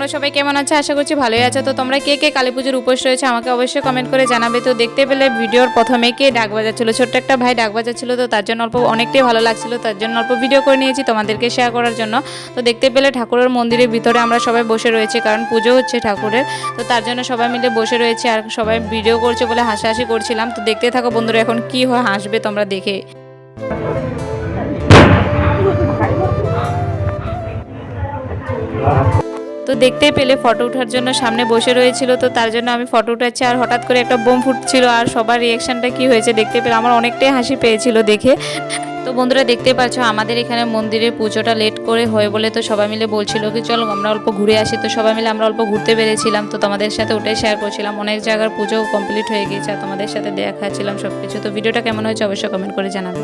তোমরা সবাই কেমন আছো? আশা করছি ভালোই আছো। তো তোমরা কে কে কালী পুজোর উপোস রয়েছে আমাকে অবশ্যই কমেন্ট করে জানাবে। তো দেখতে পেলে ভিডিওর প্রথমে কে ডাক বাজাচ্ছিল, ছোট্ট একটা ভাই ডাক বাজাচ্ছিল। তো তার জন্য অনেকটাই ভালো লাগছিল, তার জন্য অল্প ভিডিও করে নিয়েছি তোমাদেরকে শেয়ার করার জন্য। তো দেখতে পেলে ঠাকুরের মন্দিরের ভিতরে আমরা সবাই বসে রয়েছি, কারণ পুজো হচ্ছে ঠাকুরের। তো তার জন্য সবাই মিলে বসে রয়েছে আর সবাই ভিডিও করছে বলে হাসাহাসি করছিলাম। তো দেখতে থাকো বন্ধুরা, এখন কি হয় হাসবে তোমরা দেখে। তো দেখতেই পেলে ফটো ওঠার জন্য সামনে বসে রয়েছিল, তো তার জন্য আমি ফটো উঠাচ্ছি আর হঠাৎ করে একটা বোম ফুটছিল আর সবার রিয়াকশানটা কি হয়েছে দেখতে পেলে আমার অনেকটাই হাসি পেয়েছিল দেখে। তো বন্ধুরা দেখতে পাচ্ছ আমাদের এখানে মন্দিরে পুজোটা লেট করে হয় বলে তো সবাই মিলে বলছিল কি চলো আমরা অল্প ঘুরে আসি। তো সবাই মিলে আমরা অল্প ঘুরতে পেরেছিলাম, তো তোমাদের সাথে ওটাই শেয়ার করছিলাম। অনেক জায়গার পুজো কমপ্লিট হয়ে গেছে আর তোমাদের সাথে দেখাচ্ছিলাম সব কিছু। তো ভিডিওটা কেমন হয়েছে অবশ্যই কমেন্ট করে জানাবে।